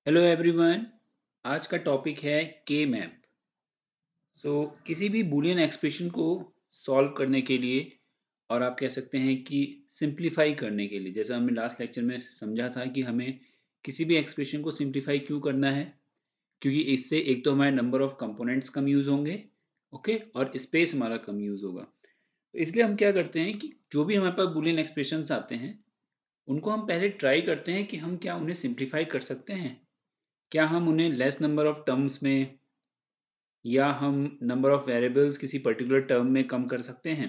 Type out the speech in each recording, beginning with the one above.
Hello everyone. आज का topic है के मैप। किसी भी बूलियन एक्सप्रेशन को सॉल्व करने के लिए और आप कह सकते हैं कि सिंप्लीफाई करने के लिए, जैसा हमने लास्ट लेक्चर में समझा था कि हमें किसी भी एक्सप्रेशन को सिंप्लीफाई क्यों करना है, क्योंकि इससे एक तो हमारे number of components come use होंगे, ओके, और स्पेस हमारा कम यूज़ होगा। तो इसलिए हम क्या करते हैं कि जो भी हमारे पास बूलियन एक्सप्रेशंस आते हैं उनको हम पहले ट्राई करते हैं कि हम क्या उन्हें सिंप्लीफाई कर सकते हैं, क्या हम उन्हें लेस नंबर ऑफ टर्म्स में या हम नंबर ऑफ वेरिएबल्स किसी पर्टिकुलर टर्म में कम कर सकते हैं।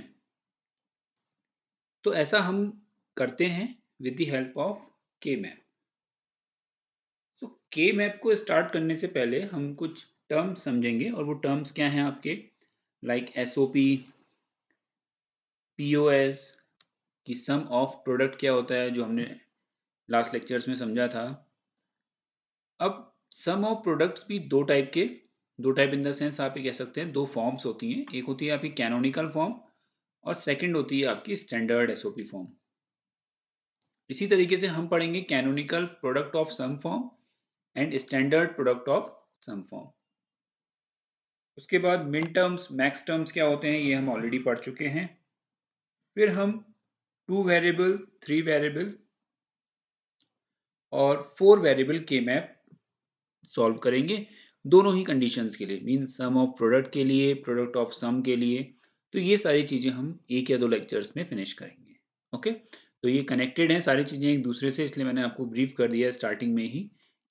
तो ऐसा हम करते हैं विद द हेल्प ऑफ के मैप। के मैप को स्टार्ट करने से पहले हम कुछ टर्म्स समझेंगे, और वो टर्म्स क्या हैं आपके, लाइक एसओपी, पीओएस, की सम ऑफ प्रोडक्ट क्या होता है जो हमने लास्ट लेक्चर्स में समझा था। अब सम ऑफ प्रोडक्ट्स भी दो टाइप इन द सेंस आप ये कह सकते हैं, दो फॉर्म्स होती हैं। एक होती है आपकी कैनोनिकल फॉर्म और सेकंड होती है आपकी स्टैंडर्ड एसओपी फॉर्म। इसी तरीके से हम पढ़ेंगे canonical product of sum form and standard product of sum form. उसके बाद मिन टर्म्स, मैक्स टर्म्स क्या होते हैं ये हम ऑलरेडी पढ़ चुके हैं। फिर हम टू वेरिएबल, थ्री वेरिएबल और फोर वेरिएबल के मैप सॉल्व करेंगे, दोनों ही कंडीशंस के लिए, मीन सम ऑफ प्रोडक्ट के लिए, प्रोडक्ट ऑफ सम के लिए। तो ये सारी चीज़ें हम एक या दो लेक्चर्स में फिनिश करेंगे, ओके। तो ये कनेक्टेड हैं सारी चीज़ें एक दूसरे से, इसलिए मैंने आपको ब्रीफ कर दिया स्टार्टिंग में ही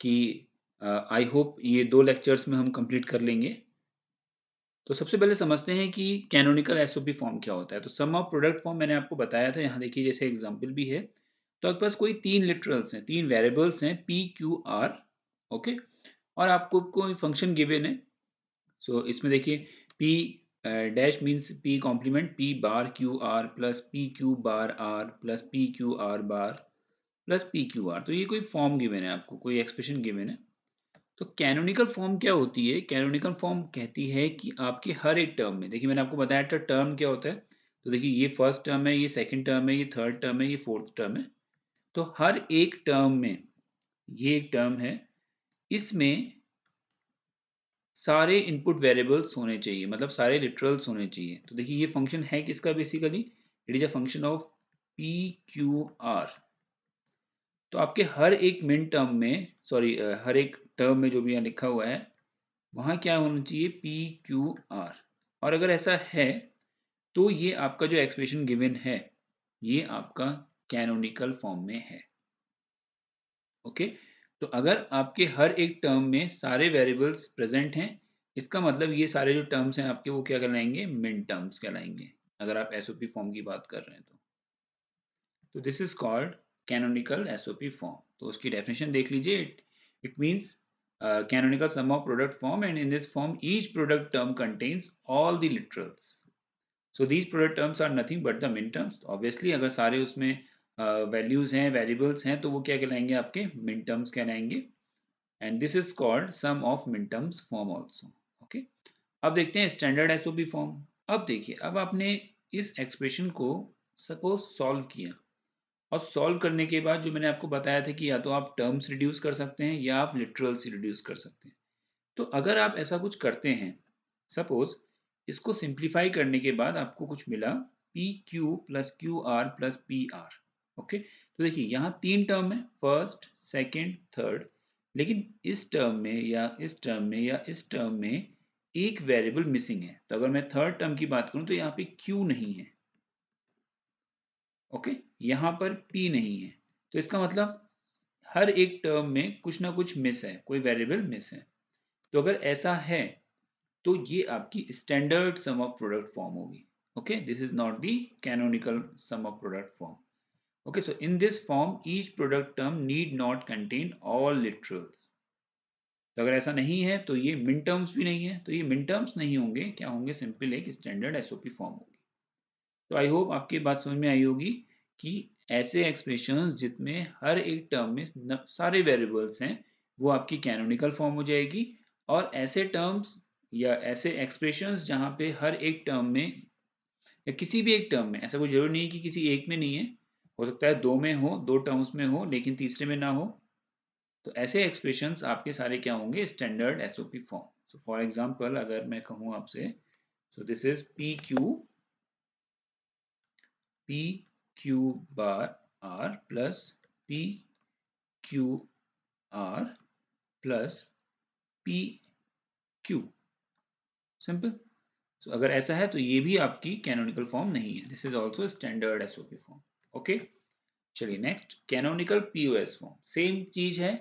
कि आई होप ये दो लेक्चर्स में हम कंप्लीट कर लेंगे। तो सबसे पहले समझते हैं कि कैनोनिकल एसओपी फॉर्म क्या होता है। तो सम ऑफ प्रोडक्ट फॉर्म मैंने आपको बताया था, यहाँ देखिए जैसे एग्जांपल भी है। तो आपके पास कोई तीन लिटरल्स हैं, तीन वेरिएबल्स हैं, पी क्यू आर, ओके, और आपको कोई फंक्शन गिवन है। इसमें देखिए P dash means P complement P bar Q R plus P Q bar R plus P Q R bar plus P Q R. तो ये कोई फॉर्म गिवन है, आपको कोई एक्सप्रेशन गिवन है। तो कैनोनिकल फॉर्म क्या होती है? कैनोनिकल फॉर्म कहती है कि आपके हर एक टर्म में, देखिए मैंने आपको बताया था टर्म क्या होता है। तो देखिए ये फर्स्ट टर्म है, ये सेकंड टर्म है, ये थर्ड टर्म है, ये फोर्थ टर्म है। तो हर एक टर्म में, ये एक टर्म है, इसमें सारे इनपुट वेरिएबल्स होने चाहिए, मतलब सारे लिटरल्स होने चाहिए। तो देखिए ये फंक्शन है किसका, basically it is a function of P Q R. तो आपके हर एक मिन टर्म में, सॉरी, हर एक टर्म में जो भी यहाँ लिखा हुआ है वहाँ क्या होना चाहिए, पी क्यू आर। और अगर ऐसा है तो ये आपका जो एक्सप्रेशन गिवन है ये आपका कैनोनिकल फॉर्म में है, ओके। तो अगर आपके हर एक टर्म में सारे वेरिएबल्स प्रेजेंट हैं, इसका मतलब ये सारे जो टर्म्स हैं आपके वो क्या कहलाएंगे, मिन टर्म्स कहलाएंगे, अगर आप एसओपी फॉर्म की बात कर रहे हैं तो this is called canonical SOP form. तो उसकी डेफिनेशन देख लीजिए। It means canonical sum of product form, and in this form each product term contains all the literals. So these product terms are nothing but the min terms. Obviously अगर सारे उसमें values हैं, variables हैं, तो वो क्या कहलाएंगे, आपके मिन टर्म्स कहलाएंगे। And this is called sum of min terms form also, okay. अब देखते हैं स्टैंडर्ड एसओपी फॉर्म। अब देखिए, अब आपने इस एक्सप्रेशन को सपोज सॉल्व किया, और सॉल्व करने के बाद जो मैंने आपको बताया था कि या तो आप टर्म्स रिड्यूस कर सकते हैं या आप लिटरल्स रिड्यूस कर सकते हैं। तो अगर आप ऐसा कुछ करते हैं, सपोज इसको सिंप्लीफाई करने के बाद आपको कुछ मिला, P Q plus Q R plus P R, okay. तो देखिए यहाँ तीन टर्म है, फर्स्ट सेकंड थर्ड, लेकिन इस टर्म में या इस टर्म में या इस टर्म में एक वेरिएबल मिसिंग है। तो अगर मैं थर्ड टर्म की बात करूं तो यहाँ पे क्यू नहीं है, ओके, यहाँ पर पी नहीं है। तो इसका मतलब हर एक टर्म में कुछ ना कुछ मिस है, कोई वेरिएबल मिस है। तो अगर ऐसा है तो ये आपकी standard sum of product form होगी, okay. This is not the canonical sum of product form, okay. So in this form each product term need not contain all literals. तो अगर ऐसा नहीं है तो ये मिन टर्म्स भी नहीं है, तो ये मिन टर्म्स नहीं होंगे, क्या होंगे, सिंपल एक स्टैंडर्ड एसओपी फॉर्म होगी। तो आई होप आपकी बात समझ में आई होगी कि ऐसे एक्सप्रेशंस जिसमें हर एक टर्म में सारे वेरिएबल्स हैं वो आपकी कैनोनिकल फॉर्म हो जाएगी। और ऐसे टर्म्स या ऐसे एक्सप्रेशंस जहाँ पे हर एक टर्म में या किसी भी एक टर्म में, ऐसा कोई जरूरी नहीं है कि किसी एक में नहीं है, हो सकता है दो में हो, दो टर्म्स में हो लेकिन तीसरे में ना हो, तो ऐसे एक्सप्रेशंस आपके सारे क्या होंगे, standard SOP form. So for example अगर मैं कहूँ आपसे, so this is P Q bar R plus P Q R plus P Q, simple. So अगर ऐसा है तो ये भी आपकी कैनोनिकल फॉर्म नहीं है, this is also standard SOP form. Okay, चलिए next, canonical POS form, same चीज है।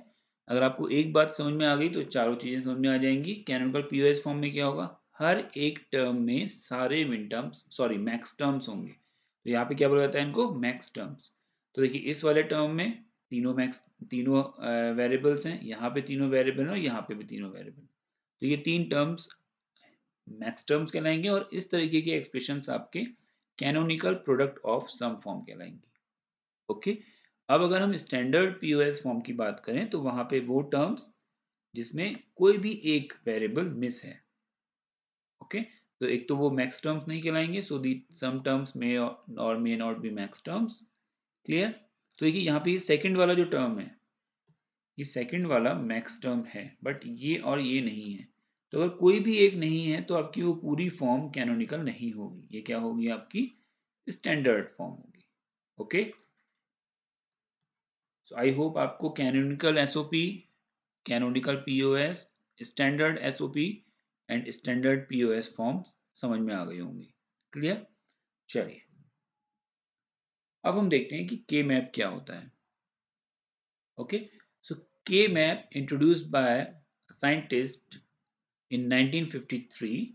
अगर आपको एक बात समझ में आ गई तो चारों चीजें समझ में आ जाएंगी। कैनोनिकल पीओएस फॉर्म में क्या होगा, हर एक टर्म में सारे मिन टर्म्स, सॉरी मैक्स टर्म्स होंगे। तो यहाँ पे क्या बोला जाता है इनको, मैक्स टर्म्स। तो देखिए इस वाले टर्म में तीनों वेरिएबल्स हैं, यहाँ पे तीनों वेरिएबल हैं और यहाँ पे भी तीनों वेरिएबल। तो ये तीन टर्म्स मैक्स टर्म्स कहलाएंगे और इस तरीके के एक्सप्रेशंस आपके canonical product of sum form कहलाएंगे। ओके, अब अगर हम स्टैंडर्ड पीओएस फॉर्म की बात करें तो वहां पे वो टर्म्स जिसमें कोई भी एक वेरिएबल मिस है। ओके, तो एक तो वो मैक्स टर्म्स नहीं कहलाएंगे, सो दी सम टर्म्स मे और may not be max terms. Clear. तो देखिए यहाँ पे ये सेकंड वाला जो टर्म है, ये सेकंड वाला मैक्स टर्म है, बट ये और ये नहीं है। तो अगर कोई भी एक नहीं है तो आपकी वो पूरी फॉर्म कैनोनिकल नहीं होगी, ये क्या होगी, आपकी स्टैंडर्ड फॉर्म होगी। ओके, सो आई होप आपको canonical SOP, canonical POS, standard SOP and standard POS form समझ में आ गई होंगी। क्लियर। चलिए अब हम देखते हैं कि के मैप क्या होता है। ओके, सो के map introduced by scientist in 1953,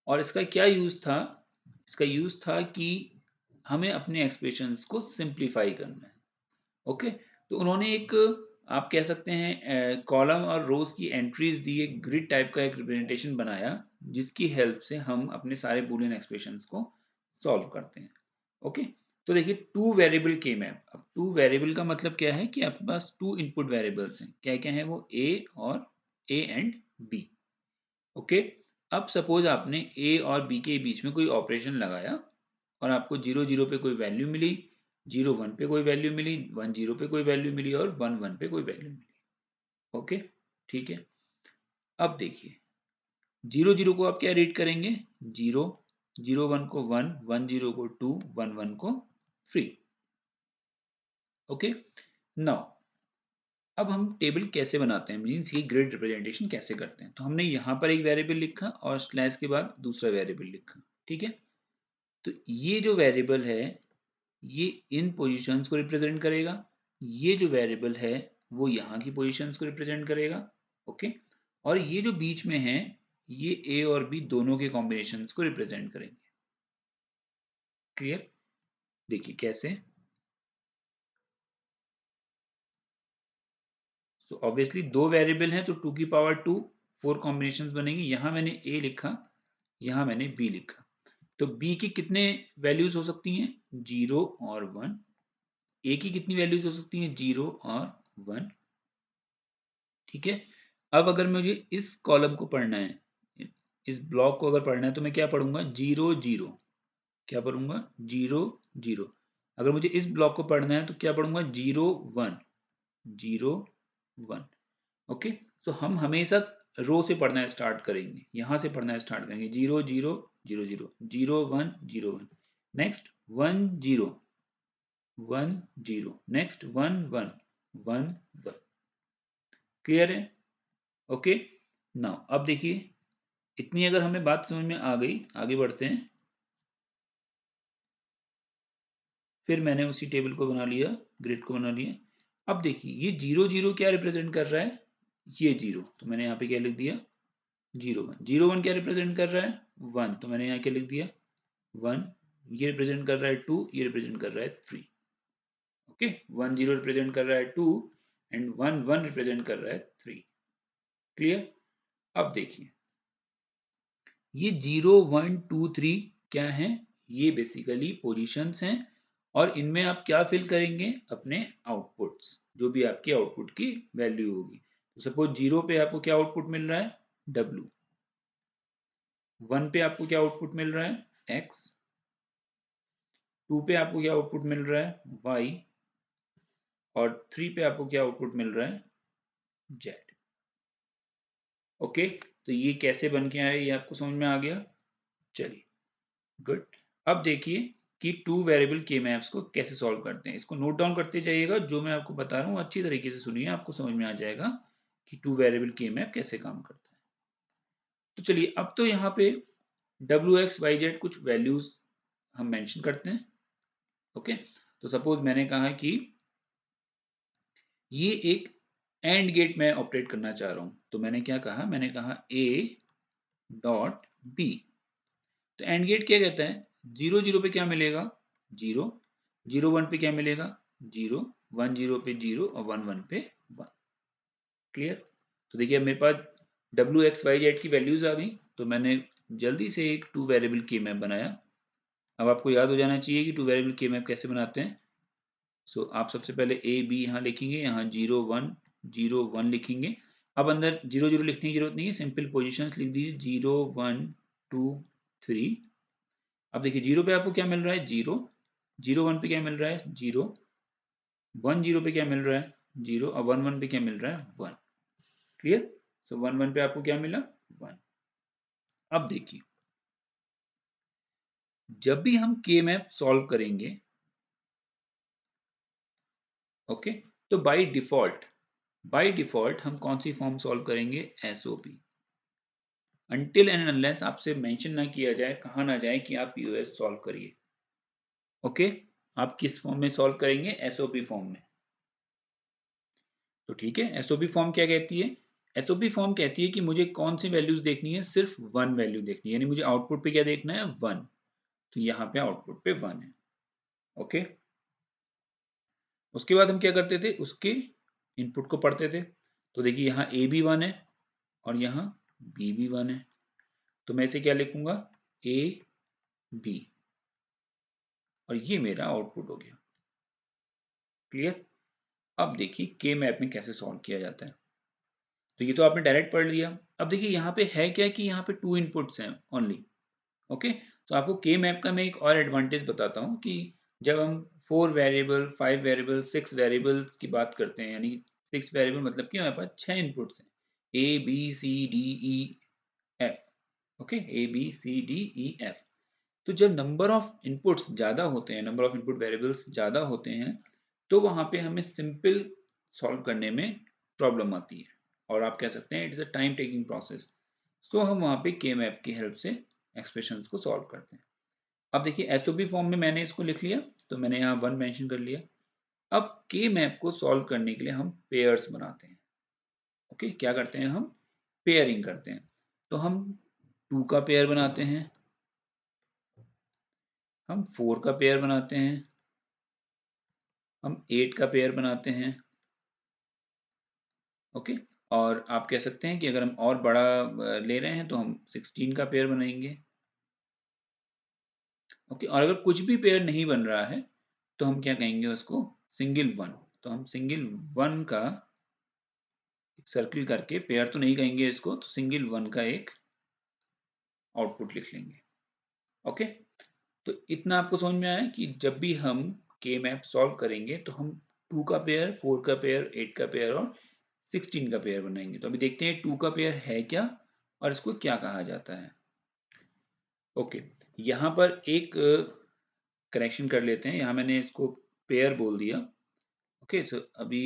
और इसका क्या यूज था, इसका यूज था कि हमें अपने एक्सप्रेशंस को सिंप्लीफाई करना है। ओके, तो उन्होंने एक, आप कह सकते हैं कॉलम और रोज की एंट्रीज दी, एक ग्रिड टाइप का एक रिप्रेजेंटेशन बनाया जिसकी हेल्प से हम अपने सारे बूलियन एक्सप्रेशंस को सॉल्व करते हैं। ओके, तो देखिए टू वेरिएबल के मैप। अब टू वेरिएबल का मतलब क्या है कि आपके पास टू इनपुट वेरिएबल्स हैं, क्या क्या है वो, ए एंड बी। ओके, अब सपोज आपने ए और बी के बीच में कोई ऑपरेशन लगाया और आपको 0 0 पे कोई वैल्यू मिली, 0 1 पे कोई वैल्यू मिली, 1 0 पे कोई वैल्यू मिली और 1 1 पे कोई वैल्यू मिली। ओके, ठीक है। अब देखिए 0 0 को आप क्या रीड करेंगे, 0, 0 1 को 1, 1 0 को 2, 1 1 को 3। ओके, नाउ अब हम टेबल कैसे बनाते हैं, मीन्स ये ग्रिड रिप्रेजेंटेशन कैसे करते हैं। तो हमने यहाँ पर एक वेरिएबल लिखा और स्लैश के बाद दूसरा वेरिएबल लिखा, ठीक है। तो ये जो वेरिएबल है ये इन पोजीशंस को रिप्रेजेंट करेगा, ये जो वेरिएबल है वो यहाँ की पोजीशंस को रिप्रेजेंट करेगा। ओके, और ये जो बीच में है ये ए और बी दोनों के कॉम्बिनेशंस को रिप्रेजेंट करेंगे। क्लियर। देखिए कैसे, सो ऑब्वियसली दो वेरिएबल हैं तो 2 की पावर 2 4 कॉम्बिनेशंस बनेंगी। यहाँ मैंने ए लिखा, यहाँ मैंने बी लिखा। तो बी की कितने वैल्यूज हो सकती हैं, 0 और 1। ए की कितनी वैल्यूज हो सकती हैं, 0 और 1। ठीक है। अब अगर मुझे इस कॉलम को पढ़ना है, इस ब्लॉक को अगर पढ़ना है तो मैं क्या पढ़ूंगा, 0 0। क्या पढ़ूंगा, 0 0। अगर मुझे इस ब्लॉक को पढ़ना है तो क्या पढ़ूंगा, 0 1 0 1। ओके, तो हम हमेशा रो से पढ़ना स्टार्ट करेंगे, यहां से पढ़ना स्टार्ट करेंगे, 0 0 0 0 0 1 0 1, नेक्स्ट 1 0 1 0, नेक्स्ट 1 1 1 1। क्लियर है। ओके, नाउ अब देखिए इतनी अगर हमें बात समझ में आ गई, आगे बढ़ते हैं। फिर मैंने उसी टेबल को बना लिया, ग्रिड को बना लिया। अब देखिए ये 0 0 क्या रिप्रेजेंट कर रहा है, ये 0, तो मैंने यहाँ पे क्या लिख दिया, 0 1। 0 1 क्या रिप्रेजेंट कर रहा है, 1, तो मैंने यहाँ क्या लिख दिया, 1। ये रिप्रेजेंट कर रहा है 2, ये रिप्रेजेंट कर रहा है 3। ओके, 1 0 रिप्रेजेंट कर रहा है 2 एंड 1 1 रिप्रेजेंट कर रहा है 3। क्लियर। अब देखिए ये 0 1 2 3 क्या है, ये बेसिकली पोजीशंस हैं और इनमें आप क्या फिल करेंगे, अपने आउटपुट्स, जो भी आपकी आउटपुट की वैल्यू होगी। तो सपोज 0 पे आपको क्या आउटपुट मिल रहा है, W। 1 पे आपको क्या आउटपुट मिल रहा है, X। 2 पे आपको क्या आउटपुट मिल रहा है, Y। और 3 पे आपको क्या आउटपुट मिल रहा है, जेड। ओके, तो ये कैसे बन के आया, ये आपको समझ में आ गया। चलिए, गुड। अब देखिए कि टू वेरिएबल के मैप्स को कैसे सॉल्व करते हैं। इसको नोट डाउन करते जाइएगा, जो मैं आपको बता रहा हूँ अच्छी तरीके से सुनिए, आपको समझ में आ जाएगा कि टू वेरिएबल के मैप कैसे काम करता है। तो चलिए, अब तो यहाँ पे wx, y, z कुछ वैल्यूज हम मेंशन करते हैं। ओके, तो सपोज मैंने कहा कि ये एक एंड गेट मैं ऑपरेट करना चाह रहा हूँ, तो मैंने क्या कहा, मैंने कहा a डॉट b। तो एंड गेट क्या कहता है, 0 0 पे क्या मिलेगा, 0, 0 1 पे क्या मिलेगा, 0, 1 0 पे 0 और 1 1 पे 1। क्लियर। तो देखिए अब मेरे पास wx, y, z की वैल्यूज आ गई, तो मैंने जल्दी से एक टू वेरिएबल के मैप बनाया। अब आपको याद हो जाना चाहिए कि टू वेरिएबल के मैप कैसे बनाते हैं। सो आप सबसे पहले ए बी यहाँ लिखेंगे, यहाँ 0 1 0 1 लिखेंगे। अब अंदर 0 0 लिखने की जरूरत नहीं है, सिंपल पोजीशंस लिख दीजिए, 0 1 2 3। अब देखिए 0 पे आपको क्या मिल रहा है, 0, 0 1 पे क्या मिल रहा है, 0, 1 0 पे क्या मिल रहा है, 0 और 1 1 पे क्या मिल रहा है, 1। क्लियर। सो 1 1 पे आपको क्या मिला, 1। अब देखिए, जब भी हम के मैप सॉल्व करेंगे, ओके, तो बाय डिफॉल्ट हम कौन सी फॉर्म सॉल्व करेंगे, एसओपी। अनटिल एंड अनलेस आपसे मेंशन ना किया जाए, कहा ना जाए कि आप यूएस सॉल्व करिए। ओके, आप किस फॉर्म में सॉल्व करेंगे, एसओपी फॉर्म में। तो ठीक है, एसओपी फॉर्म क्या कहती है, एसओपी फॉर्म कहती है कि मुझे कौन सी वैल्यूज देखनी है, सिर्फ वन वैल्यू देखनी है, यानी मुझे आउटपुट पे क्या देखना है, वन। तो यहाँ पे आउटपुट पे वन है। ओके, उसके बाद हम क्या करते थे, उसके इनपुट को पढ़ते थे। तो देखिए यहाँ ए भी वन है और यहाँ बी भी वन है, तो मैं इसे क्या लिखूंगा, ए बी, और ये मेरा आउटपुट हो गया। क्लियर। अब देखिए के मैप में कैसे सॉल्व किया जाता है। तो ये तो आपने डायरेक्ट पढ़ लिया। अब देखिए यहाँ पे है क्या कि यहाँ पे टू इनपुट्स हैं ओनली। ओके, तो आपको के मैप का मैं एक और एडवांटेज बताता हूँ कि जब हम 4 वेरिएबल 5 वेरिएबल 6 वेरिएबल्स की बात करते हैं, यानी 6 वेरिएबल मतलब कि हमारे पास 6 इनपुट्स हैं, A B C D E F. Okay, A B C D E F. तो जब नंबर ऑफ इनपुट्स ज़्यादा होते हैं, नंबर ऑफ इनपुट वेरिएबल्स ज़्यादा होते हैं, तो वहाँ पे हमें सिंपल सॉल्व करने में प्रॉब्लम आती है, और आप कह सकते हैं it is a time taking process. So हम वहाँ पे के मैप की हेल्प से एक्सप्रेशंस को सॉल्व करते हैं। अब देखिए एसओपी फॉर्म में मैंने इसको लिख लिया, तो मैंने यहाँ वन मेंशन कर लिया। अब के मैप को सॉल्व करने के लिए हम पेयर्स बनाते हैं। ओके, क्या करते हैं, हम पेयरिंग करते हैं। तो हम 2 का पेयर बनाते हैं, हम 4 का पेयर बनाते हैं, हम 8 का पेयर बनाते हैं। ओके, और आप कह सकते हैं कि अगर हम और बड़ा ले रहे हैं तो हम 16 का पेयर बनाएंगे। ओके, और अगर कुछ भी पेयर नहीं बन रहा है तो हम क्या कहेंगे उसको, सिंगल वन। तो हम सिंगल वन का एक सर्किल करके, पेयर तो नहीं कहेंगे इसको, तो सिंगल वन का एक आउटपुट लिख लेंगे। ओके, तो इतना आपको समझ में आया कि जब भी हम के मैप सॉल्व करेंगे तो हम 2 का पेयर, 4 का पेयर, 8 का पेयर और 16 का पेयर बनाएंगे। तो अभी देखते हैं 2 का पेयर है क्या और इसको क्या कहा जाता है। ओके, यहाँ पर एक करेक्शन कर लेते हैं, यहाँ मैंने इसको पेयर बोल दिया। ओके, सो अभी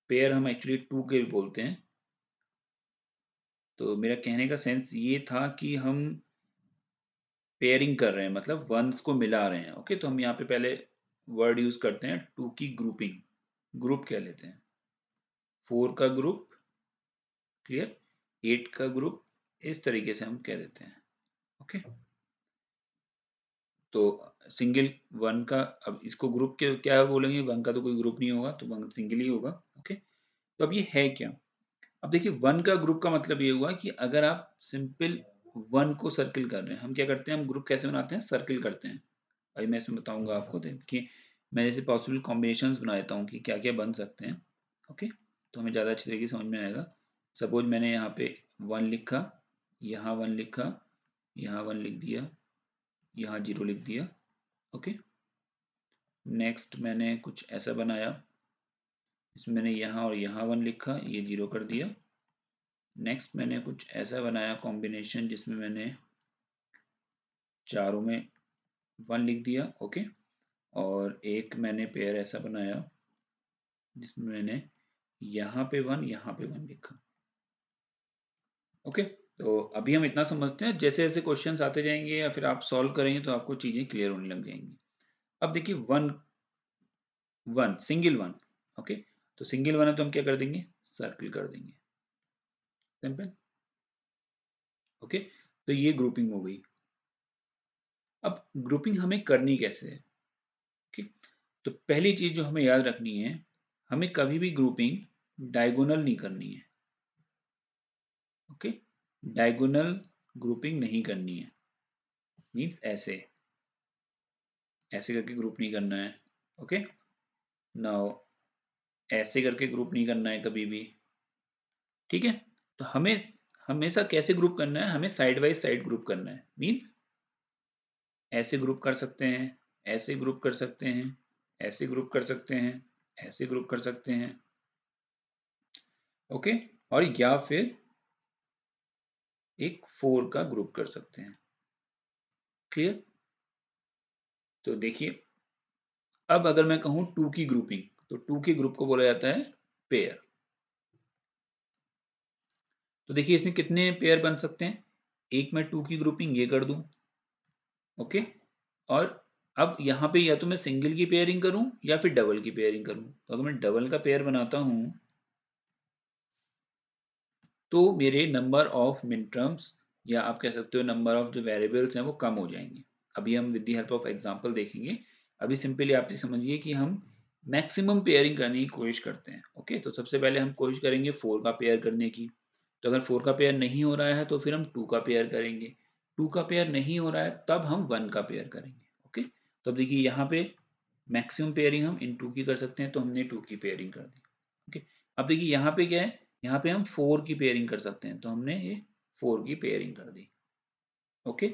पेयर हम एक्चुअली 2 के भी बोलते हैं। तो मेरा कहने का सेंस ये था कि हम पेयरिंग कर रहे हैं, मतलब वंस को मिला रहे हैं। ओके, तो हम यहाँ पे पहले वर्ड यूज करते हैं, 2 की ग्रुपिंग, ग्रुप कह लेते हैं, 4 का ग्रुप, क्लियर, 8 का ग्रुप, इस तरीके से हम कह देते हैं। ओके, तो सिंगल वन का, अब इसको ग्रुप के क्या बोलेंगे, वन का तो कोई ग्रुप नहीं होगा, तो वन सिंगल ही होगा। ओके, तो अब ये है क्या, अब देखिए वन का ग्रुप का मतलब ये हुआ कि अगर आप सिंपल वन को सर्किल कर रहे हैं, हम क्या करते हैं, हम ग्रुप कैसे बनाते हैं, सर्किल करते हैं। अभी मैं इसमें बताऊंगा आपको, देखिए मैं जैसे पॉसिबल कॉम्बिनेशंस बना देता हूँ कि क्या क्या बन सकते हैं। ओके, तो हमें ज़्यादा अच्छी तरीके से समझ में आएगा। सपोज मैंने यहाँ पे वन लिखा, यहाँ वन लिखा, यहाँ वन लिख दिया, यहाँ जीरो लिख दिया। ओके, नेक्स्ट मैंने कुछ ऐसा बनाया, इसमें मैंने यहाँ और यहाँ 1 लिखा, ये 0 कर दिया। नेक्स्ट मैंने कुछ ऐसा बनाया कॉम्बिनेशन जिसमें मैंने चारों में 1 लिख दिया, ओके। और एक मैंने पेयर ऐसा बनाया जिसमें मैंने यहाँ पे 1, यहाँ पे 1 लिखा, ओके। तो अभी हम इतना समझते हैं, जैसे जैसे क्वेश्चंस आते जाएंगे या फिर आप सॉल्व करेंगे तो आपको चीज़ें क्लियर होने लग जाएंगी। अब देखिए 1 1 सिंगल 1, ओके। तो सिंगल 1 है तो हम क्या कर देंगे, सर्किल कर देंगे, सिंपल, ओके। तो ये ग्रुपिंग हो गई। अब ग्रुपिंग हमें करनी कैसे है, ओके। तो पहली चीज जो हमें याद रखनी है, हमें कभी भी ग्रुपिंग डायगोनल नहीं करनी है, ओके। डायगोनल ग्रुपिंग नहीं करनी है, मीन्स ऐसे ऐसे करके ग्रुप नहीं करना है, ओके। नाउ ऐसे करके ग्रुप नहीं करना है कभी भी, ठीक है। तो हमें हमेशा कैसे ग्रुप करना है, हमें साइड बाई साइड ग्रुप करना है, मीन्स ऐसे ग्रुप कर सकते हैं, ऐसे ग्रुप कर सकते हैं, ऐसे ग्रुप कर सकते हैं, ऐसे ग्रुप कर सकते हैं, ओके। और या फिर एक 4 का ग्रुप कर सकते हैं, क्लियर। तो देखिए अब अगर मैं कहूं 2 की ग्रुपिंग, तो 2 के ग्रुप को बोला जाता है पेयर। तो देखिए इसमें कितने पेयर बन सकते हैं, एक मैं 2 की ग्रुपिंग ये कर दूं, ओके। और अब यहाँ पे या तो मैं सिंगल की पेयरिंग करूं या फिर डबल की पेयरिंग करूं। तो अगर मैं डबल का पेयर बनाता हूं तो मेरे नंबर ऑफ मिन टर्म्स या आप कह सकते हो नंबर ऑफ जो वेरिएबल्स हैं वो कम हो जाएंगे। अभी हम with the help of example देखेंगे। अभी सिंपली आप ये समझिए कि हम मैक्सिमम पेयरिंग करने की कोशिश करते हैं, ओके। तो सबसे पहले हम कोशिश करेंगे 4 का पेयर करने की। तो अगर 4 का पेयर नहीं हो रहा है तो फिर हम 2 का पेयर करेंगे। 2 का पेयर नहीं हो रहा है तब हम 1 का पेयर करेंगे, ओके। तो अब देखिए यहाँ पे मैक्सिमम पेयरिंग हम इन 2 की कर सकते हैं, तो हमने 2 की पेयरिंग कर दी, ओके। अब देखिए यहाँ पे क्या है, यहाँ पे हम 4 की पेयरिंग कर सकते हैं, तो हमने ये 4 की पेयरिंग कर दी, ओके।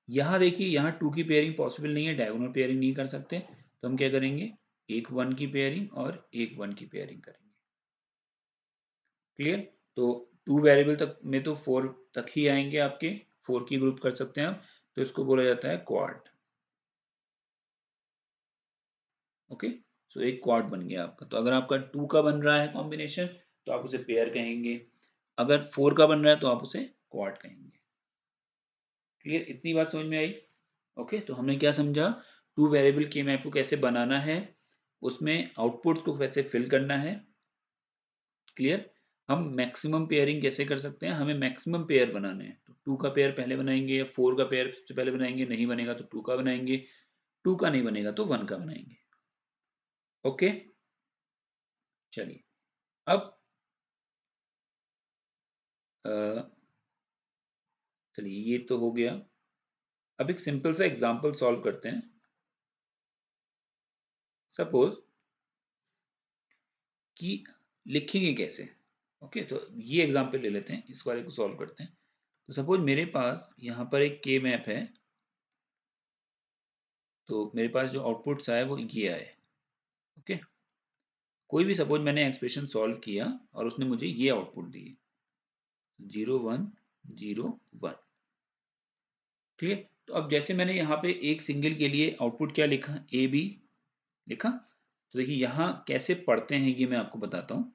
यहाँ देखिए यहाँ 2 की पेयरिंग पॉसिबल नहीं है, डायगोनल पेयरिंग नहीं कर सकते, तो हम क्या करेंगे, एक 1 की पेयरिंग और एक 1 की पेयरिंग करेंगे, क्लियर। तो 2 वेरिएबल तक में तो 4 तक ही आएंगे आपके, 4 की ग्रुप कर सकते हैं आप, तो इसको बोला जाता है क्वाड, ओके। सो एक क्वाड बन गया आपका। तो अगर आपका 2 का बन रहा है कॉम्बिनेशन तो आप उसे पेयर कहेंगे, अगर 4 का बन रहा है तो आप उसे क्वाड कहेंगे, क्लियर। इतनी बात समझ में आई, ओके। तो हमने क्या समझा, 2 वेरिएबल के मैप को कैसे बनाना है, उसमें आउटपुट्स को कैसे फिल करना है, क्लियर। हम मैक्सिमम पेयरिंग कैसे कर सकते हैं, हमें मैक्सिमम पेयर बनाने हैं, तो 2 का पेयर पहले बनाएंगे या 4 का पेयर सबसे पहले बनाएंगे, नहीं बनेगा तो 2 का बनाएंगे, 2 का नहीं बनेगा तो 1 का बनाएंगे, ओके। चलिए अब अ, चलिए ये तो हो गया। अब एक सिंपल सा एग्जांपल सॉल्व करते हैं। सपोज कि लिखेंगे कैसे, ओके। तो ये एग्जांपल ले लेते हैं, इस वाले को सॉल्व करते हैं। तो सपोज मेरे पास यहाँ पर एक के मैप है, तो मेरे पास जो आउटपुट्स आए वो ये आए, ओके। कोई भी सपोज मैंने एक्सप्रेशन सॉल्व किया और उसने मुझे ये आउटपुट दिए 0 1 0 1, ठीक है। तो अब जैसे मैंने यहाँ पे एक सिंगल के लिए आउटपुट क्या लिखा, ए बी लिखा। तो देखिए यहाँ कैसे पढ़ते हैं ये मैं आपको बताता हूँ।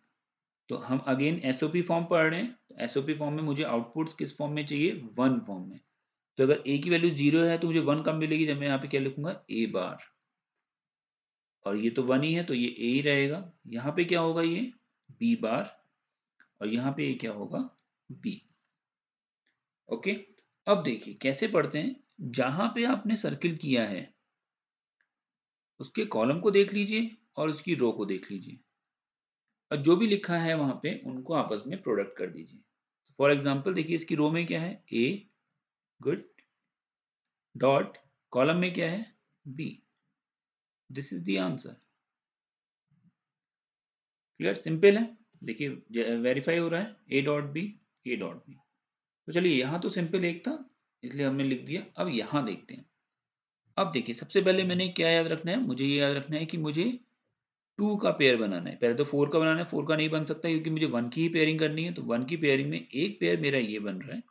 तो हम अगेन एसओपी फॉर्म पढ़ रहे हैं, तो एसओपी फॉर्म में मुझे आउटपुट्स किस फॉर्म में चाहिए, 1 फॉर्म में। तो अगर ए की वैल्यू 0 है तो मुझे 1 कब मिलेगी, जब मैं यहाँ पे क्या लिखूंगा, ए बार, और ये तो 1 ही है तो ये ए ही रहेगा। यहाँ पे क्या होगा, ये बी बार, और यहाँ पे ये क्या होगा, बी, ओके। अब देखिए कैसे पढ़ते हैं, जहां पे आपने सर्किल किया है उसके कॉलम को देख लीजिए और उसकी रो को देख लीजिए, और जो भी लिखा है वहां पे उनको आपस में प्रोडक्ट कर दीजिए। फॉर एग्जाम्पल देखिए इसकी रो में क्या है, ए, गुड, डॉट, कॉलम में क्या है, B, this is the answer, clear, simple है। देखिए वेरीफाई हो रहा है, A dot B, A dot B. तो चलिए यहाँ तो सिंपल एक था इसलिए हमने लिख दिया। अब यहाँ देखते हैं। अब देखिए सबसे पहले मैंने क्या याद रखना है, मुझे ये याद रखना है कि मुझे 2 का पेयर बनाना है। पहले तो 4 का बनाना है, 4 का नहीं बन सकता क्योंकि मुझे 1 की ही पेयरिंग करनी है, तो 1 की पेयरिंग में एक पेयर मेरा ये बन रहा है,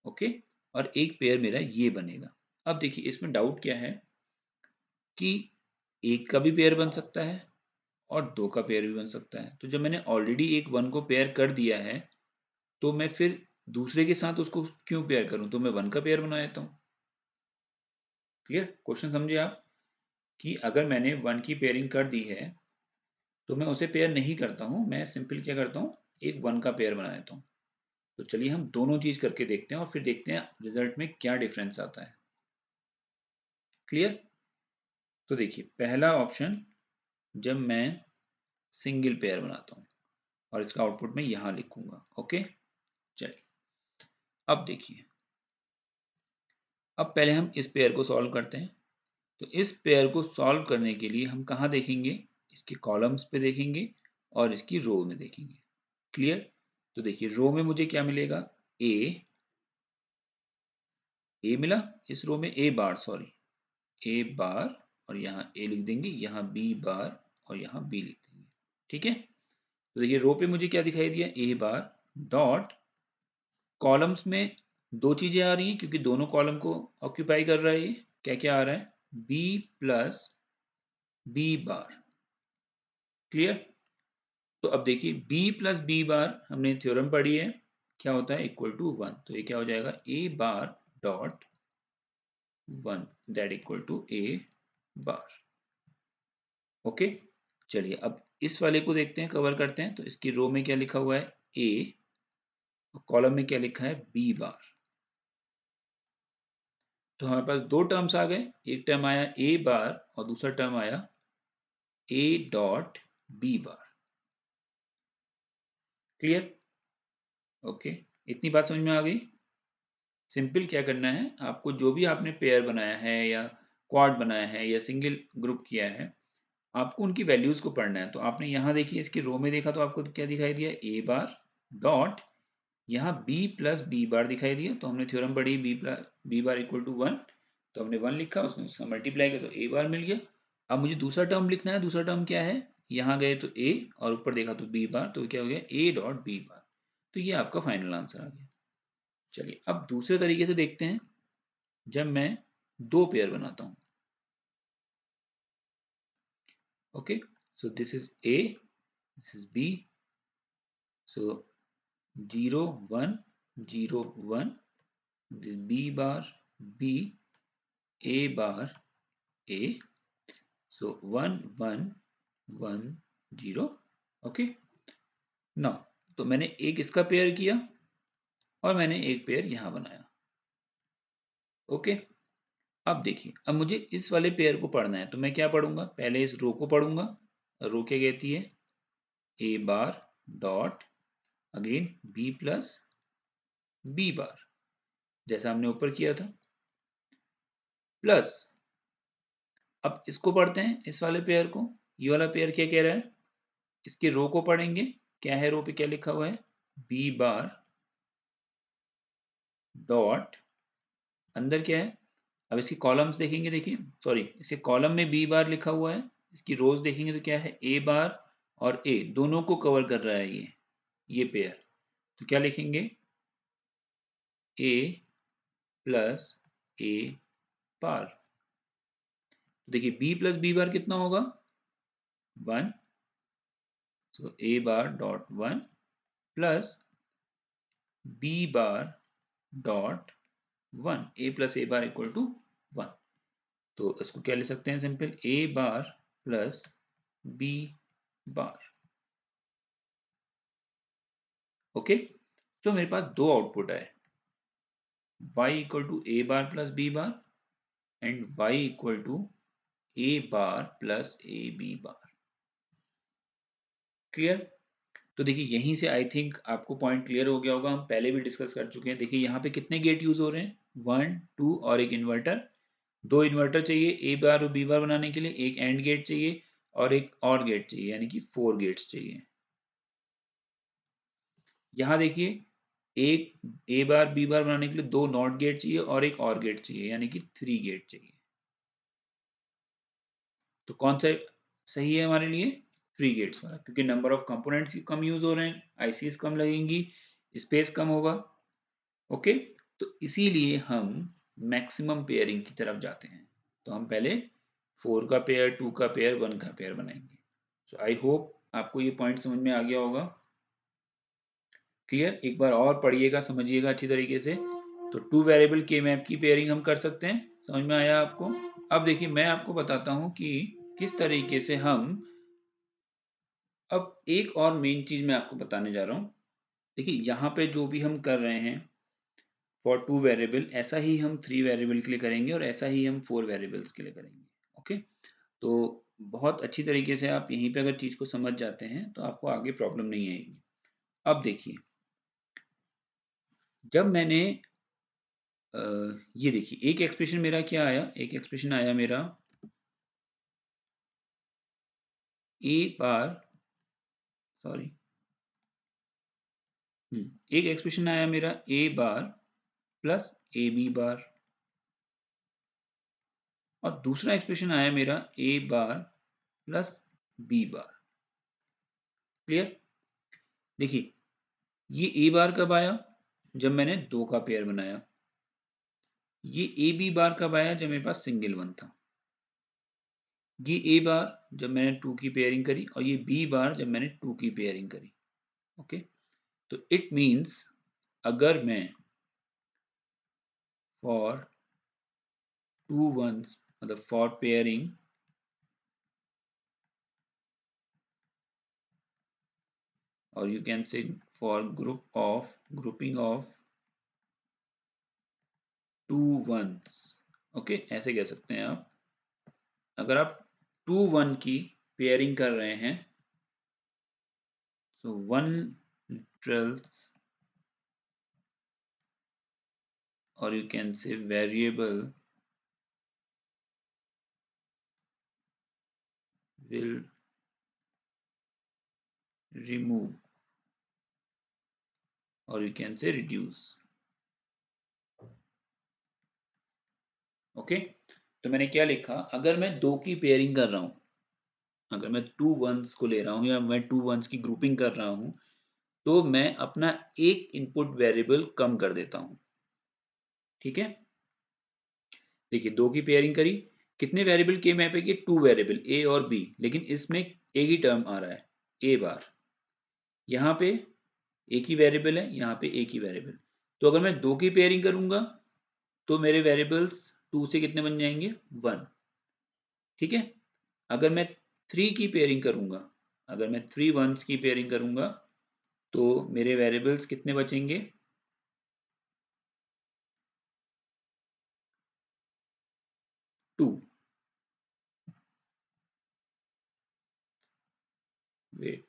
ओके? और एक पेयर मेरा ये बनेगा। अब देखिए इसमें डाउट क्या है कि 1 का भी पेयर बन सकता है और 2 का पेयर भी बन सकता है। तो जब मैंने ऑलरेडी एक 1 को पेयर कर दिया है, तो मैं फिर दूसरे के साथ उसको क्यों पेयर करूँ? तो मैं 1 का पेयर बना देता हूँ। क्लियर? क्वेश्चन समझे आप? कि अगर मैंने 1 की पेयरिंग कर दी है, तो मैं उसे पेयर नहीं करता हूँ, मैं सिंपल क्या करता हूँ, एक 1 का पेयर बना देता हूँ। तो चलिए हम दोनों चीज़ करके देखते हैं और फिर देखते हैं रिजल्ट में क्या डिफरेंस आता है। क्लियर? तो देखिए पहला ऑप्शन, जब मैं सिंगल पेयर बनाता हूँ और इसका आउटपुट मैं यहाँ लिखूंगा, ओके? चलिए अब देखिए, अब पहले हम इस पेयर को सॉल्व करते हैं। तो इस पेयर को सॉल्व करने के लिए हम कहाँ देखेंगे? इसके कॉलम्स पे देखेंगे और इसकी रो में देखेंगे। क्लियर? तो देखिए रो में मुझे क्या मिलेगा? ए मिला, इस रो में ए बार, सॉरी, ए बार, और यहाँ ए लिख देंगे, यहाँ बी बार और यहाँ बी लिख देंगे। ठीक है? तो देखिए रो पे मुझे क्या दिखाई दिया? ए बार डॉट, कॉलम्स में दो चीजें आ रही हैं क्योंकि दोनों कॉलम को ऑक्यूपाई कर रहा है ये। क्या क्या आ रहा है? B plus B bar. Clear? तो अब देखिए b प्लस बी बार हमने थ्योरम पढ़ी है, क्या होता है? Equal to 1। तो ये क्या हो जाएगा? a bar dot 1 that equal to a bar. Okay, चलिए अब इस वाले को देखते हैं, कवर करते हैं। तो इसकी रो में क्या लिखा हुआ है? a, और कॉलम में क्या लिखा है? b बार। तो हमारे पास दो टर्म्स आ गए, एक टर्म आया a बार और दूसरा टर्म आया a dot b bar. Clear? Okay, इतनी बात समझ में आ गई? सिंपल क्या करना है आपको, जो भी आपने पेयर बनाया है या क्वाड बनाया है या सिंगल ग्रुप किया है, आपको उनकी वैल्यूज को पढ़ना है। तो आपने यहाँ देखिए इसकी रो में देखा तो आपको क्या दिखाई दिया? ए बार डॉट, यहाँ बी प्लस बी बार दिखाई दिया। तो हमने थ्योरम पढ़ी B plus B bar equal to 1, तो हमने 1 लिखा, उसने उसका मल्टीप्लाई किया तो ए बार मिल गया। अब मुझे दूसरा टर्म लिखना है। दूसरा टर्म क्या है? यहाँ गए तो ए और ऊपर देखा तो बी बार, तो क्या हो गया? A dot B bar. तो ये आपका फाइनल आंसर आ गया। चलिए अब दूसरे तरीके से देखते हैं, जब मैं दो पेयर बनाता हूं। Okay, so this is A, this is B, so 0 1 0 1, this B bar B, A bar A, so 1 1 1 0। Okay, ना, तो मैंने एक इसका पेयर किया और मैंने एक पेयर यहां बनाया। ओके, अब देखिए, अब मुझे इस वाले पेयर को पढ़ना है, तो मैं क्या पढ़ूंगा? पहले इस रो को पढ़ूंगा। रो क्या कहती है? A bar dot again B plus B bar, जैसा हमने ऊपर किया था, प्लस अब इसको पढ़ते हैं, इस वाले पेयर को। ये वाला पेयर क्या कह रहा है? इसके रो को पढ़ेंगे। क्या है रो पे? क्या लिखा हुआ है? बी बार डॉट, अंदर क्या है? अब इसकी कॉलम्स देखेंगे, देखिए, सॉरी, इसके कॉलम में बी बार लिखा हुआ है, इसकी रोज देखेंगे तो क्या है? ए बार और ए दोनों को कवर कर रहा है ये पेयर। तो क्या लिखेंगे? A plus A bar. देखिए बी प्लस बी बार कितना होगा? 1, so A bar dot 1 plus B bar dot 1, A plus A bar equal to 1। तो इसको क्या लिख सकते हैं? Simple, A bar plus B bar. Okay, तो मेरे पास दो आउटपुट है, y equal to A bar plus B bar and y equal to A bar plus A B bar. Clear? तो देखिए यहीं से आई थिंक आपको पॉइंट क्लियर हो गया होगा, हम पहले भी डिस्कस कर चुके हैं। देखिए यहाँ पे कितने गेट यूज हो रहे हैं? 1 2 और एक इन्वर्टर। दो इन्वर्टर चाहिए ए बार और बी बार बनाने के लिए, एक एंड गेट चाहिए और एक और गेट चाहिए, यानी कि 4 गेट्स चाहिए। यहाँ देखिए एक ए बार बी बार बनाने के लिए दो नॉट गेट चाहिए और एक और गेट चाहिए, यानी कि 3 गेट चाहिए। तो कौन सा सही है हमारे लिए 3 गेट्स वाला, क्योंकि number of components come use हो रहे हैं, आईसीज कम लगेंगी, स्पेस कम होगा। ओके, तो इसीलिए हम मैक्सिमम पेयरिंग की तरफ जाते हैं। तो हम पहले 4 का पेयर, 2 का पेयर, 1 का पेयर बनाएंगे। सो आई होप आपको ये पॉइंट समझ में आ गया होगा। क्लियर? एक बार और पढ़िएगा, समझिएगा अच्छी तरीके से। तो 2 वेरिएबल के मैप की पेयरिंग हम कर सकते हैं। समझ में आया आपको? अब देखिए मैं आपको बताता हूँ कि किस तरीके से हम, अब एक और मेन चीज मैं आपको बताने जा रहा हूँ। देखिए यहाँ पे जो भी हम कर रहे हैं फॉर 2 वेरिएबल, ऐसा ही हम 3 वेरिएबल के लिए करेंगे और ऐसा ही हम 4 वेरिएबल्स के लिए करेंगे। ओके, तो बहुत अच्छी तरीके से आप यहीं पे अगर चीज को समझ जाते हैं तो आपको आगे प्रॉब्लम नहीं आएगी। अब देखिए, जब मैंने ये देखिए एक एक्सप्रेशन मेरा क्या आया, एक एक्सप्रेशन आया मेरा ए बार, सॉरी, एक एक्सप्रेशन आया मेरा ए बार प्लस ए बी बार, और दूसरा एक्सप्रेशन आया मेरा ए bar plus B bar. Clear? देखिए ये ए बार कब आया, जब मैंने 2 का पेयर बनाया। ये ए बी बार कब आया, जब मेरे पास सिंगल वन था। ये ए बार जब मैंने 2 की पेयरिंग करी, और ये बी बार जब मैंने 2 की पेयरिंग करी। ओके, तो इट मीन्स अगर मैं फॉर 2 वंस, मतलब for pairing or you can say for grouping of 2 ones, okay ऐसे कह सकते हैं आप। अगर आप 2 1 की पेयरिंग कर रहे हैं, so 1 literals or you can say variable will remove or you can say reduce। Okay, तो मैंने क्या लिखा, अगर मैं 2 की पेयरिंग कर रहा हूं, अगर मैं 2 वंस को ले रहा हूं या मैं 2 वंस की ग्रुपिंग कर रहा हूं, तो मैं अपना एक इनपुट वेरिएबल कम कर देता हूं। ठीक है, देखिए 2 की पेयरिंग करी, कितने वेरिएबल के मैप है कि 2 वेरिएबल ए और बी, लेकिन इसमें एक ही टर्म आ रहा है ए बार। यहाँ पे एक ही वेरिएबल है, यहाँ पे एक ही वेरिएबल। तो अगर मैं 2 की पेयरिंग करूंगा तो मेरे वेरिएबल्स 2 से कितने बन जाएंगे, 1। ठीक है, अगर मैं 3 की पेयरिंग करूंगा, अगर मैं 3 वंस की पेयरिंग करूंगा तो मेरे वेरिएबल्स कितने बचेंगे, 2। वेट,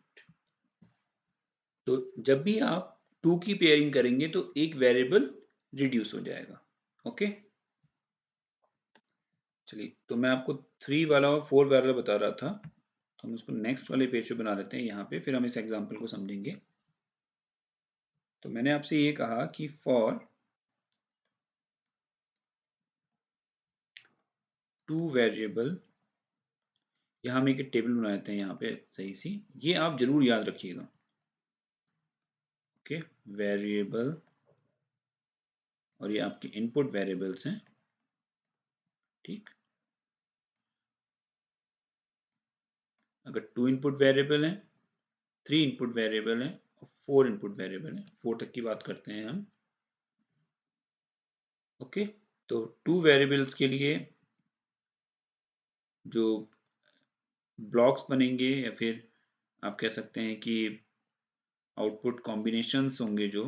तो जब भी आप 2 की पेयरिंग करेंगे तो एक वेरिएबल रिड्यूस हो जाएगा। ओके, चलिए तो मैं आपको 3 वाला और 4 वाला बता रहा था, तो हम उसको नेक्स्ट वाले पेज पे बना लेते हैं यहाँ पे, फिर हम इस एग्जांपल को समझेंगे। तो मैंने आपसे ये कहा कि फॉर 2 वेरिएबल, यहाँ हम एक टेबल बना लेते हैं यहाँ पे सही सी, ये आप जरूर याद रखिएगा। ओके, वेरिएबल और ये आपके इनपुट वेरिएबल्स हैं। ठीक, अगर 2 इनपुट वेरिएबल हैं, 3 इनपुट वेरिएबल हैं और 4 इनपुट वेरिएबल हैं, 4 तक की बात करते हैं हम। ओके, तो 2 वेरिएबल्स के लिए जो ब्लॉक्स बनेंगे, या फिर आप कह सकते हैं कि आउटपुट कॉम्बिनेशंस होंगे, जो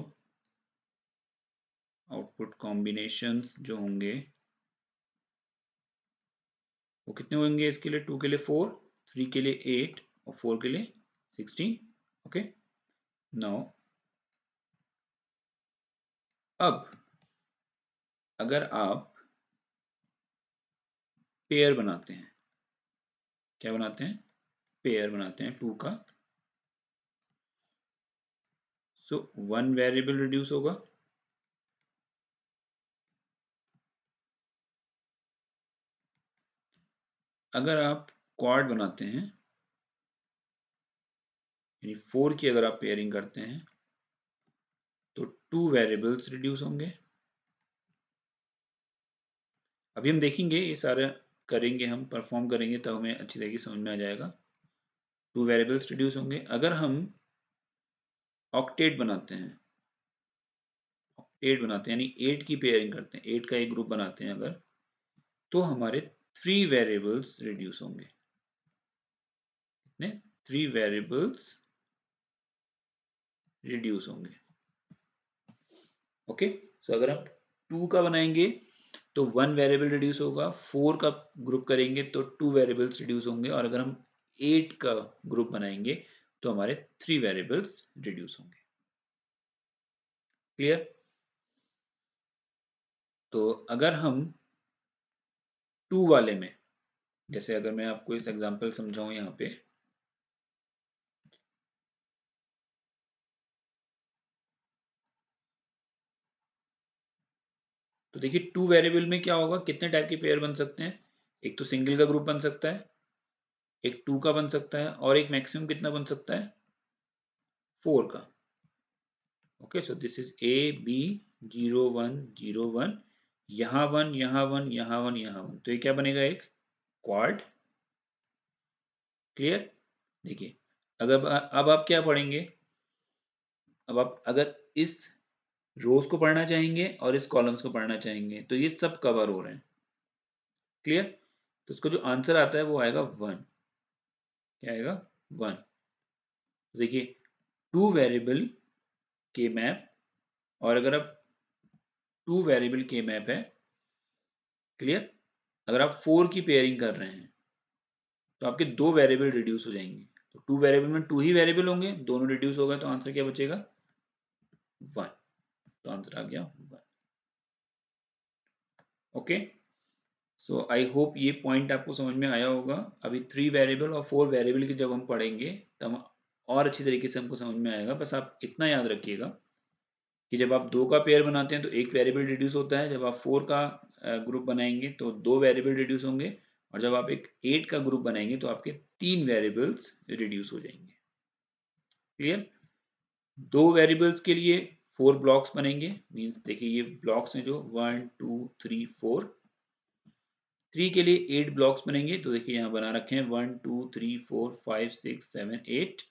आउटपुट कॉम्बिनेशंस जो होंगे वो कितने होंगे, इसके लिए 2 के लिए 4, 3 के लिए 8 और 4 के लिए 16। ओके, नाउ अब अगर आप पेयर बनाते हैं, क्या बनाते हैं, पेयर बनाते हैं 2 का, सो 1 वेरिएबल रिड्यूस होगा। अगर आप क्वाड बनाते हैं यानी 4 की अगर आप पेयरिंग करते हैं तो 2 वेरिएबल्स रिड्यूस होंगे। अभी हम देखेंगे ये सारा करेंगे, हम परफॉर्म करेंगे तब हमें अच्छी तरीके से समझ में आ जाएगा। 2 वेरिएबल्स रिड्यूस होंगे। अगर हम ऑक्टेट बनाते हैं, यानी 8 की पेयरिंग करते हैं, 8 का एक ग्रुप बनाते हैं अगर, तो हमारे 3 वेरिएबल्स रिड्यूस होंगे। कितने? 3 वेरिएबल्स रिड्यूस होंगे। ओके, सो अगर हम 2 का बनाएंगे तो 1 वेरिएबल रिड्यूस होगा, 4 का ग्रुप करेंगे तो 2 वेरिएबल्स रिड्यूस होंगे, और अगर हम 8 का ग्रुप बनाएंगे तो हमारे 3 वेरिएबल्स रिड्यूस होंगे। क्लियर? तो अगर हम 2 वाले में, जैसे अगर मैं आपको इस एग्जांपल समझाऊं यहाँ पे, तो देखिए 2 वेरिएबल में क्या होगा, कितने टाइप के पेयर बन सकते हैं? एक तो सिंगल का ग्रुप बन सकता है, एक 2 का बन सकता है, और एक मैक्सिमम कितना बन सकता है? 4 का। Okay, so this is A B 0 1 0 1, यहाँ 1 यहाँ 1 यहाँ 1 यहाँ 1, तो ये क्या बनेगा? एक क्वाड। क्लियर? देखिए, अगर अब आप क्या पढ़ेंगे, अब आप अगर इस रोज को पढ़ना चाहेंगे और इस कॉलम्स को पढ़ना चाहेंगे तो ये सब कवर हो रहे हैं। क्लियर? तो इसका जो आंसर आता है वो आएगा 1। क्या आएगा? 1। तो देखिए 2 वेरिएबल के मैप, और अगर आप 2 वेरिएबल के मैप है, क्लियर, अगर आप 4 की पेयरिंग कर रहे हैं तो आपके 2 वेरिएबल रिड्यूस हो जाएंगे। तो 2 वेरिएबल में 2 ही वेरिएबल होंगे, दोनों रिड्यूस होगा तो आंसर क्या बचेगा? 1। तो आंसर आ गया 1। ओके, सो आई होप ये पॉइंट आपको समझ में आया होगा। अभी 3 वेरिएबल और 4 वेरिएबल की जब हम पढ़ेंगे तब और अच्छी तरीके से हमको समझ में आएगा। बस आप इतना याद रखिएगा कि जब आप 2 का पेयर बनाते हैं तो एक वेरिएबल रिड्यूस होता है, जब आप 4 का ग्रुप बनाएंगे तो 2 वेरिएबल रिड्यूस होंगे, और जब आप एक 8 का ग्रुप बनाएंगे तो आपके 3 वेरिएबल्स रिड्यूस हो जाएंगे। क्लियर? 2 वेरिएबल्स के लिए 4 ब्लॉक्स बनेंगे, मींस देखिए ये ब्लॉक्स हैं जो 1 2 3 4। 3 के लिए 8 ब्लॉक्स बनेंगे, तो देखिए यहाँ बना रखे हैं 1 2 3 4 5 6 7 8,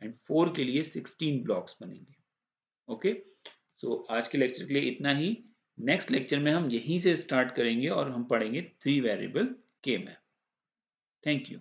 एंड 4 के लिए 16 ब्लॉक्स बनेंगे। ओके, सो आज के लेक्चर के लिए इतना ही। नेक्स्ट लेक्चर में हम यहीं से स्टार्ट करेंगे और हम पढ़ेंगे 3 वेरिएबल के मैप। Thank you.